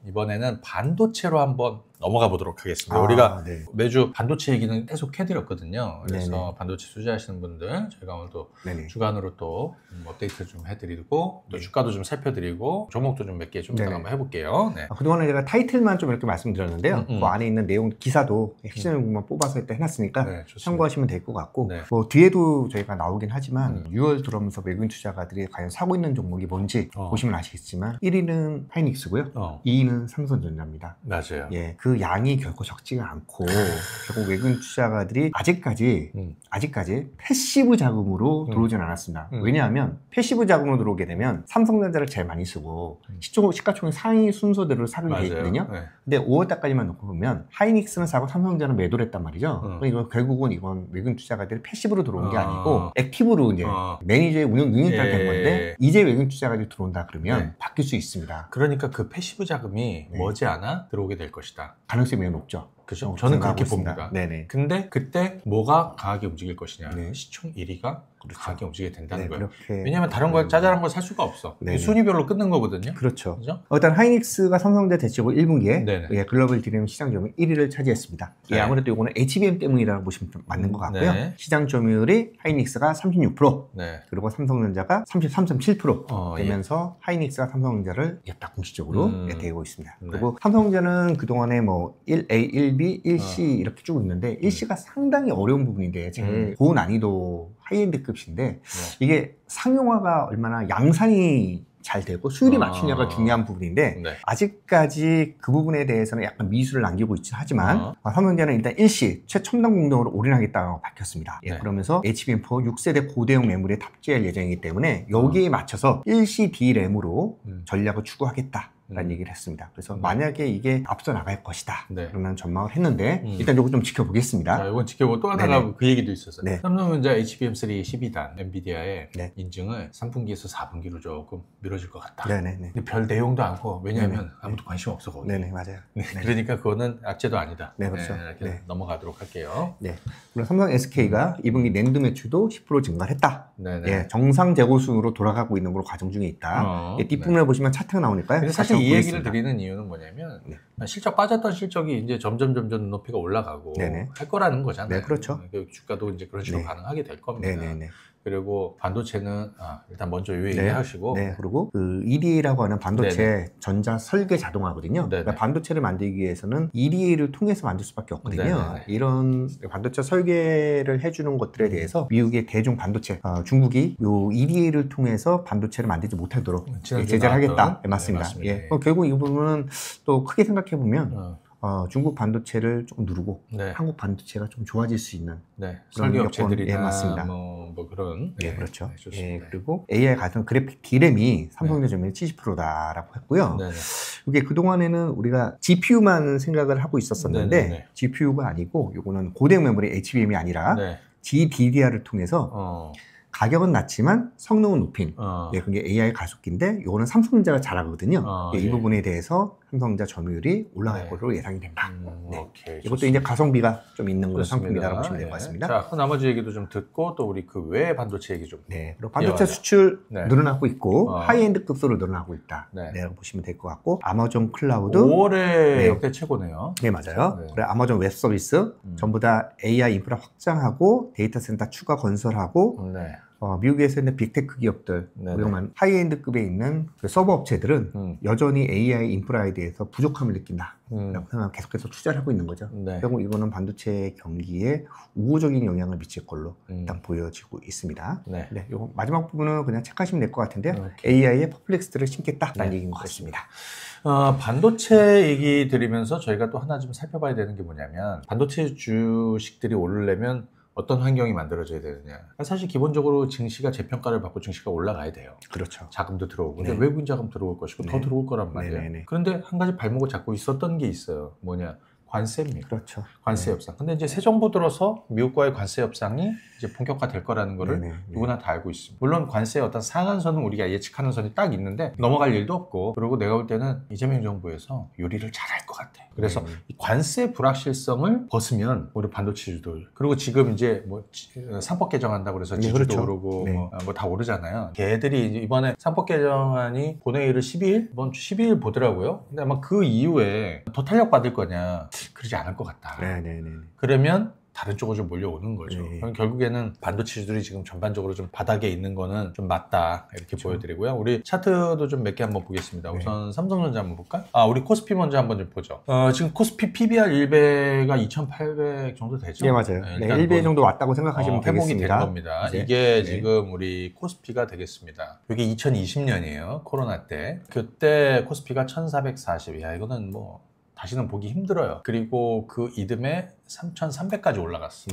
이번에는 반도체로 한번 넘어가 보도록 하겠습니다. 우리가 네. 매주 반도체 얘기는 계속 해드렸거든요. 그래서 네네. 반도체 투자하시는 분들 저희가 오늘 또 네네. 주간으로 또 업데이트 좀 해드리고 또 주가도 좀 살펴드리고 종목도 좀 몇 개 좀 이따가 한번 해볼게요. 네. 그동안에 제가 타이틀만 좀 이렇게 말씀드렸는데요. 그 안에 있는 내용 기사도 핵심 부분만 뽑아서 일단 해놨으니까 네, 참고하시면 될 것 같고 네. 뭐 뒤에도 저희가 나오긴 하지만 6월 들어오면서 외국인 투자가들이 과연 사고 있는 종목이 뭔지 보시면 아시겠지만 1위는 하이닉스고요. 2위는 삼성전자입니다. 맞아요. 예, 그 양이 결코 적지가 않고 결국 외국인 투자가들이 아직까지 패시브 자금으로 들어오진 않았습니다. 왜냐하면 패시브 자금으로 들어오게 되면 삼성전자를 제일 많이 쓰고 시가총액 상위 순서대로 사게 돼 있거든요. 네. 근데 5월달까지만 놓고 보면 하이닉스는 사고 삼성전자는 매도를 했단 말이죠. 그러니까 결국은 이건 외국인 투자가들이 패시브로 들어온 게 아니고 액티브로 이제 매니저의 운영 따라 된 건데 이제 외국인 투자가들이 들어온다 그러면 바뀔 수 있습니다. 그러니까 그 패시브 자금이 머지않아 들어오게 될 것이다. 가능성이 매우 높죠. 그죠? 저는 그렇게 있습니다. 봅니다. 네네. 근데 그때 뭐가 강하게 움직일 것이냐. 시총 1위가 강하게 움직이게 된다는 거예요. 왜냐하면 다른 거 짜잘한 걸 살 수가 없어. 순위별로 끊는 거거든요. 그렇죠. 그죠? 일단 하이닉스가 삼성전자 대체고 1분기에 글로벌 DRAM 시장 점유율 1위를 차지했습니다. 아무래도 이거는 HBM 때문이라고 보시면 좀 맞는 것 같고요. 시장 점유율이 하이닉스가 36%, 그리고 삼성전자가 33.7% 되면서 하이닉스가 삼성전자를 이겼다 공식적으로 되고 있습니다. 그리고 삼성전자는 그동안에 뭐 1A, 1B, 1C 이렇게 쭉 있는데 1C가 상당히 어려운 부분인데 제일 고난이도 하이엔드급인데 이게 상용화가 얼마나 양산이 잘 되고 수율이 맞추냐가 중요한 부분인데 아직까지 그 부분에 대해서는 약간 미수를 남기고 있긴 하지만 삼성전자는 일단 1C 최첨단 공정으로 올인하겠다고 밝혔습니다. 그러면서 HBM4 6세대 고대용 메모리에 탑재할 예정이기 때문에 여기에 맞춰서 1C D램으로 전략을 추구하겠다 라는 얘기를 했습니다. 그래서 만약에 이게 앞서 나갈 것이다 그러면 전망을 했는데 일단 이거 좀 지켜보겠습니다. 자, 이건 지켜보고 또 하나가 그 얘기도 있었어요. 삼성전자 HBM3 12단 엔비디아의 인증을 3분기에서 4분기로 조금 미뤄질 것 같다. 근데 별 내용도 않고 왜냐하면 아무도 관심 없어 거기. 맞아요. 그러니까 그거는 악재도 아니다. 그렇죠. 이렇게 넘어가도록 할게요. 그리고 삼성 SK가 2분기 낸드 매출도 10% 증가를 했다. 정상 재고순으로 돌아가고 있는 걸로 과정 중에 있다. 뒷부분에 보시면 차트가 나오니까요. 사실 이 얘기를 드리는 이유는 뭐냐면 실적 빠졌던 실적이 이제 점점 높이가 올라가고 할 거라는 거잖아요. 그렇죠. 주가도 이제 그런 식으로 반응하게 될 겁니다. 그리고 반도체는 일단 먼저 요 얘기 하시고 그리고 그 EDA라고 하는 반도체 전자 설계 자동화거든요. 그러니까 반도체를 만들기 위해서는 EDA를 통해서 만들 수밖에 없거든요. 이런 반도체 설계를 해주는 것들에 대해서 미국의 대중 반도체 중국이 요 EDA를 통해서 반도체를 만들지 못하도록 제재를 하겠다. 맞습니다. 결국 이 부분은 또 크게 생각해 보면 중국 반도체를 조금 누르고 한국 반도체가 좀 좋아질 수 있는 설계 업체들이나 맞습니다. 뭐 그런 그렇죠. 그리고 AI 가상 그래픽 D램이 삼성전자 점유율 70%다라고 했고요. 이게 그동안에는 우리가 GPU만 생각을 하고 있었었는데 GPU가 아니고 이거는 고대용 메모리 HBM이 아니라 GDDR을 통해서 가격은 낮지만 성능은 높인 그게 AI 가속기인데 이거는 삼성전자가 잘하거든요. 이 부분에 대해서 삼성전자 점유율이 올라갈 것으로 예상이 된다. 이것도 이제 가성비가 좀 있는 그런 상품이라고 보시면 될 것 같습니다. 자, 그 나머지 얘기도 좀 듣고 또 우리 그 외 반도체 얘기 좀. 그리고 반도체 수출 늘어나고 있고 하이엔드 급소로 늘어나고 있다. 라고 보시면 될 것 같고 아마존 클라우드 5월에 역대 최고네요. 맞아요. 그리고 아마존 웹 서비스 전부 다 AI 인프라 확장하고 데이터 센터 추가 건설하고 미국에서 있는 빅테크 기업들, 하이엔드급에 있는 그 서버 업체들은 여전히 AI 인프라에 대해서 부족함을 느낀다. 라고 생각 계속해서 투자를 하고 있는 거죠. 결국 이거는 반도체 경기에 우호적인 영향을 미칠 걸로 일단 보여지고 있습니다. 요거 마지막 부분은 그냥 체크하시면 될 것 같은데요. AI에 퍼플렉스를 신겠다라는 얘기인 것 같습니다. 반도체 얘기 드리면서 저희가 또 하나 좀 살펴봐야 되는 게 뭐냐면 반도체 주식들이 오르려면 어떤 환경이 만들어져야 되느냐. 사실 기본적으로 증시가 재평가를 받고 증시가 올라가야 돼요. 그렇죠. 자금도 들어오고 근데 외국인 자금 들어올 것이고 더 들어올 거란 말이에요. 그런데 한 가지 발목을 잡고 있었던 게 있어요. 뭐냐? 관세입니다. 그렇죠. 관세 협상. 근데 이제 새 정부 들어서 미국과의 관세 협상이 이제 본격화될 거라는 거를 누구나 다 알고 있습니다. 물론 관세의 어떤 상한선은 우리가 예측하는 선이 딱 있는데 넘어갈 일도 없고 그리고 내가 볼 때는 이재명 정부에서 요리를 잘할 것 같아. 그래서 이 관세 불확실성을 벗으면 우리 반도체주들, 그리고 지금 이제 뭐 상법 개정한다고 그래서 지주도 그렇죠. 오르고 뭐 다 오르잖아요. 걔들이 이번에 상법 개정안이 본회의를 12일? 이번 주 12일 보더라고요. 근데 아마 그 이후에 더 탄력 받을 거냐? 그러지 않을 것 같다. 그러면 다른 쪽으로 좀 몰려오는 거죠. 그럼 결국에는 반도체주들이 지금 전반적으로 좀 바닥에 있는 거는 좀 맞다, 이렇게 보여드리고요. 우리 차트도 좀 몇 개 한번 보겠습니다. 우선 삼성전자 한번 볼까? 우리 코스피 먼저 한번 좀 보죠. 지금 코스피 PBR 1배가 2,800 정도 되죠? 네, 맞아요. 1배 정도 왔다고 생각하시면 회복이 되겠습니다. 된 겁니다. 이게 지금 우리 코스피가 되겠습니다. 이게 2020년이에요. 코로나 때. 그때 코스피가 1,440. 야, 이거는 뭐 다시는 보기 힘들어요. 그리고 그 이듬해 3,300까지 올라갔어.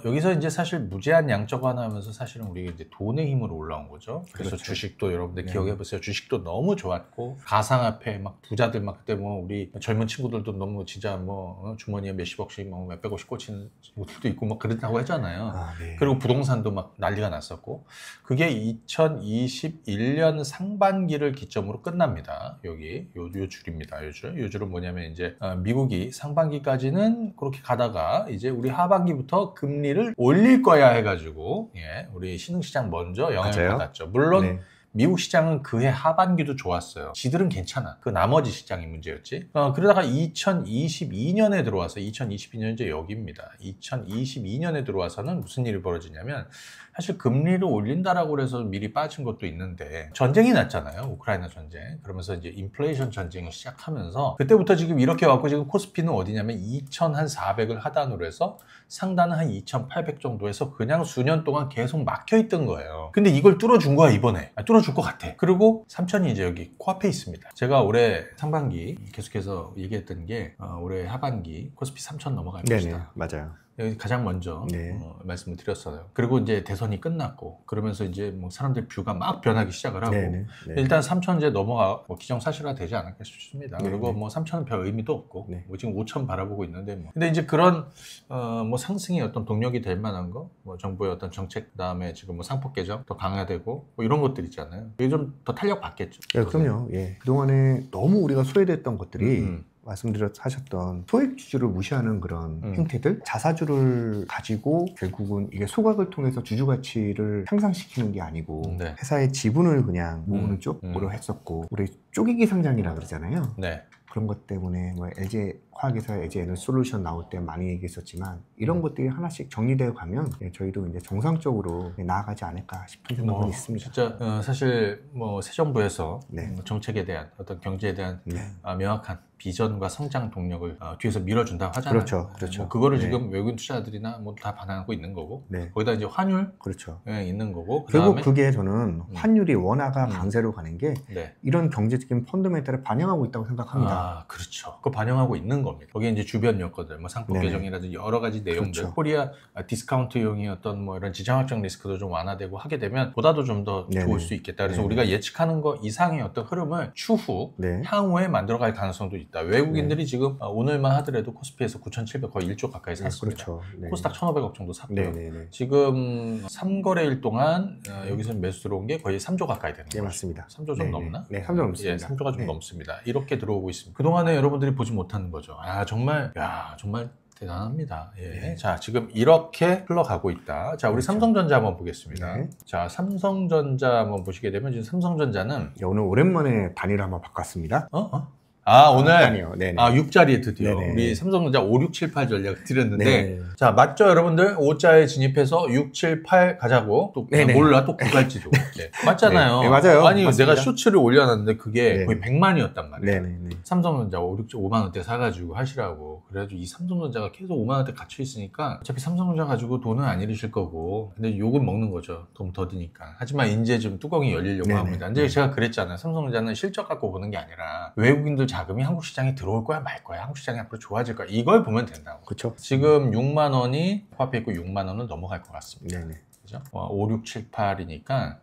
여기서 이제 사실 무제한 양적 완화하면서 사실은 우리가 이제 돈의 힘으로 올라온 거죠. 그래서 주식도 여러분들 기억해 보세요. 주식도 너무 좋았고, 가상화폐 막 부자들 막 그때 뭐 우리 젊은 친구들도 너무 진짜 뭐 주머니에 몇십억씩 뭐 몇백억씩 꽂힌 친구들도 있고 막 그렇다고 했잖아요. 그리고 부동산도 막 난리가 났었고, 그게 2021년 상반기를 기점으로 끝납니다. 여기 요 줄입니다. 요 줄은 뭐냐면 이제 미국이 상반기까지는 그렇게 가다가 이제 우리 하반기부터 금리를 올릴 거야 해가지고 우리 신흥시장 먼저 영향을 받았죠. 물론 미국 시장은 그해 하반기도 좋았어요. 지들은 괜찮아. 그 나머지 시장이 문제였지. 그러다가 2022년에 들어와서 2022년 이제 여기입니다. 2022년에 들어와서는 무슨 일이 벌어지냐면, 사실 금리를 올린다라고 해서 미리 빠진 것도 있는데 전쟁이 났잖아요. 우크라이나 전쟁. 그러면서 이제 인플레이션 전쟁을 시작하면서 그때부터 지금 이렇게 왔고, 지금 코스피는 어디냐면 2,400을 하단으로 해서 상단은 한 2,800 정도에서 그냥 수년 동안 계속 막혀있던 거예요. 근데 이걸 뚫어준 거야 이번에. 뚫어줄 것 같아. 그리고 3,000이 이제 여기 코앞에 있습니다. 제가 올해 상반기 계속해서 얘기했던 게 올해 하반기 코스피 3,000 넘어갈 것이다. 맞아요. 여기 가장 먼저 말씀을 드렸어요. 그리고 이제 대선이 끝났고 그러면서 이제 뭐 사람들 뷰가 막 변하기 시작을 하고 일단 3,000제 넘어가 뭐 기정사실화 되지 않을까 싶습니다. 그리고 뭐 3,000은 별 의미도 없고 뭐 지금 5,000 바라보고 있는데 뭐. 근데 이제 그런 뭐 상승의 어떤 동력이 될 만한 거, 뭐 정부의 어떤 정책, 그다음에 지금 뭐 상법 개정 더 강화되고 뭐 이런 것들 있잖아요. 이게 좀 더 탄력 받겠죠. 그럼요. 그동안에 너무 우리가 소외됐던 것들이 하셨던 소액주주를 무시하는 그런 행태들, 자사주를 가지고 결국은 이게 소각을 통해서 주주 가치를 향상시키는 게 아니고 회사의 지분을 그냥 모으는 쪽으로 했었고, 우리 쪼개기 상장이라 그러잖아요. 그런 것 때문에 뭐 LG 화학회사, LG 에너지 솔루션 나올 때 많이 얘기했었지만, 이런 것들이 하나씩 정리되어 가면 저희도 이제 정상적으로 나아가지 않을까 싶은 생각은 있습니다. 진짜 사실 뭐 새 정부에서 정책에 대한 어떤 경제에 대한 명확한 비전과 성장 동력을 뒤에서 밀어준다고 하잖아요. 그렇죠. 뭐 그거를 지금 외국인 투자자들이나 뭐 다 반영하고 있는 거고, 거기다 이제 환율 있는 거고, 결국 그게 저는 환율이 원화가 강세로 가는 게 이런 경제적인 펀더멘탈을 반영하고 있다고 생각합니다. 그렇죠. 그거 반영하고 있는 겁니다. 거기에 이제 주변 여건들, 뭐 상법 개정이라든지 여러 가지 내용들, 코리아 디스카운트용의 어떤 뭐 이런 지정학적 리스크도 좀 완화되고 하게 되면 보다도 좀 더 좋을 수 있겠다. 그래서 우리가 예측하는 거 이상의 어떤 흐름을 추후 향후에 만들어갈 가능성도 있다. 외국인들이 지금 오늘만 하더라도 코스피에서 9,700 거의 1조 가까이 샀습니다. 코스닥 1,500억 정도 샀고요. 지금 3거래일 동안 여기서 매수 들어온 게 거의 3조 가까이 되는 거죠. 맞습니다. 3조 좀 넘나? 3조 넘습니다. 3조가 좀 넘습니다. 이렇게 들어오고 있습니다. 그동안에 여러분들이 보지 못하는 거죠. 정말 대단합니다. 자, 지금 이렇게 흘러가고 있다. 자, 우리 삼성전자 한번 보겠습니다. 자, 삼성전자 한번 보시게 되면 지금 삼성전자는 오늘 오랜만에 단위를 한번 바꿨습니다. 오늘 아니요. 6자리에 드디어 우리 삼성전자 5, 6, 7, 8 전략을 드렸는데 자, 맞죠 여러분들? 5자에 진입해서 6, 7, 8 가자고 또 몰라 또 9 갈지도. 맞잖아요. 맞아요. 아니 맞습니다. 내가 쇼츠를 올려놨는데 그게 거의 100만이었단 말이에요. 삼성전자 5만 원대 사가지고 하시라고. 그래가지고 이 삼성전자가 계속 5만 원대 갇혀 있으니까 어차피 삼성전자 가지고 돈은 안 잃으실 거고, 근데 욕은 먹는 거죠. 돈 더 드니까. 하지만 이제 좀 뚜껑이 열리려고 합니다. 근데 제가 그랬잖아요. 삼성전자는 실적 갖고 보는 게 아니라 외국인들 자금이 한국 시장에 들어올 거야 말 거야, 한국 시장이 앞으로 좋아질 거야, 이걸 보면 된다고. 그렇죠. 지금 6만 원이 코앞에 있고 6만 원은 넘어갈 것 같습니다. 그죠? 5, 6, 7, 8이니까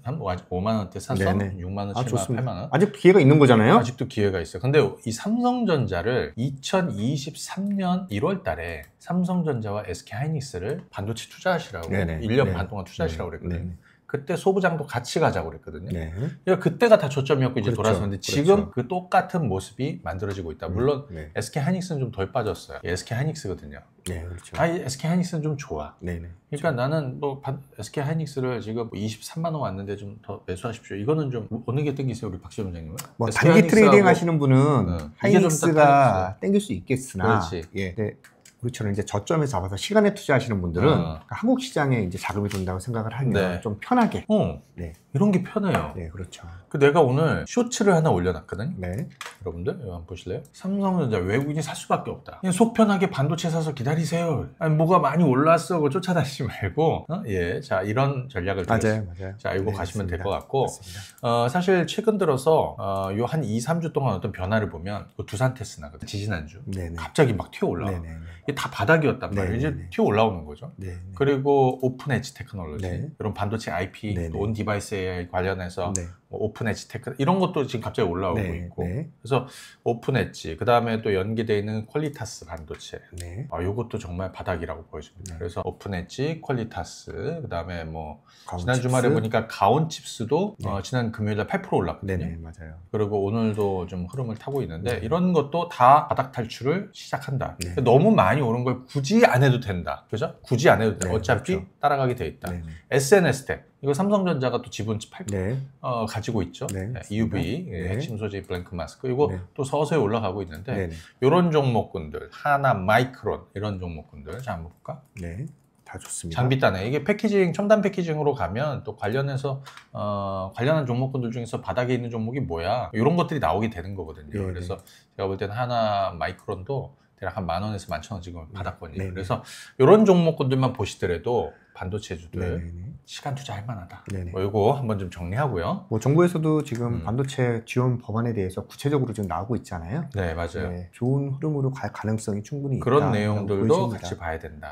한 5만 원대 사서 6만 원, 7만 원, 8만 원. 아직도 기회가 있는 거잖아요. 아직도 기회가 있어요. 근데 이 삼성전자를 2023년 1월 달에 삼성전자와 SK 하이닉스를 반도체 투자하시라고 1년 반 동안 투자하시라고 그랬거든요. 그때 소부장도 같이 가자고 그랬거든요. 네. 그러니까 그때가 다 저점이었고 이제 그렇죠. 돌아섰는데 지금 그렇죠. 그 똑같은 모습이 만들어지고 있다. 물론 네. SK 하이닉스는 좀 덜 빠졌어요. SK 하이닉스거든요. 네, 그렇죠. SK 하이닉스는 좀 좋아. 네네. 그러니까 나는 뭐 SK 하이닉스를 지금 23만 원 왔는데 좀 더 매수하십시오. 이거는 좀 어느 게 땡기세요, 우리 박시영 원장님은? 뭐 단기 트레이딩 하시는 분은 이게 좀 하이닉스가 땡길 수 있겠으나, 그렇지. 예. 네. 우리처럼 이제 저점에 잡아서 시간에 투자하시는 분들은 그러니까 한국 시장에 이제 자금이 돈다고 생각을 하면 네. 좀 편하게. 네. 이런 게 편해요. 네, 그렇죠. 내가 오늘 쇼츠를 하나 올려놨거든요. 네. 여러분들 이거 한번 보실래요? 삼성전자 외국인이 살 수밖에 없다. 그냥 속 편하게 반도체 사서 기다리세요. 아니 뭐가 많이 올랐어, 그거 쫓아다니지 말고. 예, 자 이런 전략을 맞아요. 자 알고 가시면 될 것 같고. 맞습니다. 사실 최근 들어서 요 한 2, 3주 동안 어떤 변화를 보면 두산 테스나거든. 지지난주 네네. 갑자기 막 튀어 올라와. 네네. 이게 다 바닥이었단 말이에요. 이제 튀어 올라오는 거죠. 네네. 그리고 오픈 엣지 테크놀로지, 네. 이런 반도체 IP, 네네. 온 디바이스 AI 관련해서 네. 뭐 오픈 엣지 테크 이런 것도 지금 갑자기 올라오고 네. 있고. 네. 그래서 오픈 엣지, 그 다음에 또 연계되어 있는 퀄리타스 반도체. 네. 요것도 정말 바닥이라고 보여집니다. 네. 그래서 오픈 엣지, 퀄리타스, 그 다음에 뭐 가온 지난 칩스. 주말에 보니까 가온 칩스도 네. 지난 금요일에 8% 올랐거든요. 네네, 맞아요. 그리고 오늘도 좀 흐름을 타고 있는데 네. 이런 것도 다 바닥 탈출을 시작한다. 네. 너무 많이 오른 걸 굳이 안 해도 된다. 그죠? 굳이 안 해도 돼. 네, 어차피 그렇죠. 따라가게 돼 있다. 네네. SNS텍, 이거 삼성전자가 또 지분 8% 네. 가지고 있죠. 네, 네, 맞습니다. EUV 네. 핵심 소재 블랭크 마스크, 이거 네. 또 서서히 올라가고 있는데 네네. 이런 종목군들, 하나, 마이크론 이런 종목군들 자 한번 볼까? 네. 다 좋습니다. 장비단에 이게 패키징, 첨단 패키징으로 가면 또 관련해서 관련한 종목군들 중에서 바닥에 있는 종목이 뭐야, 이런 것들이 나오게 되는 거거든요. 네네. 그래서 제가 볼 때는 하나, 마이크론도 대략 한 10,000원에서 11,000원 지금 바닥권이에요. 네네. 그래서 이런 종목군들만 보시더라도 반도체주들 네네. 시간 투자할 만하다. 네네. 뭐 이거 한번 좀 정리하고요. 뭐 정부에서도 지금 반도체 지원 법안에 대해서 구체적으로 좀 나오고 있잖아요. 네, 맞아요. 네, 좋은 흐름으로 갈 가능성이 충분히 있다. 그런 내용들도 같이 봐야 된다.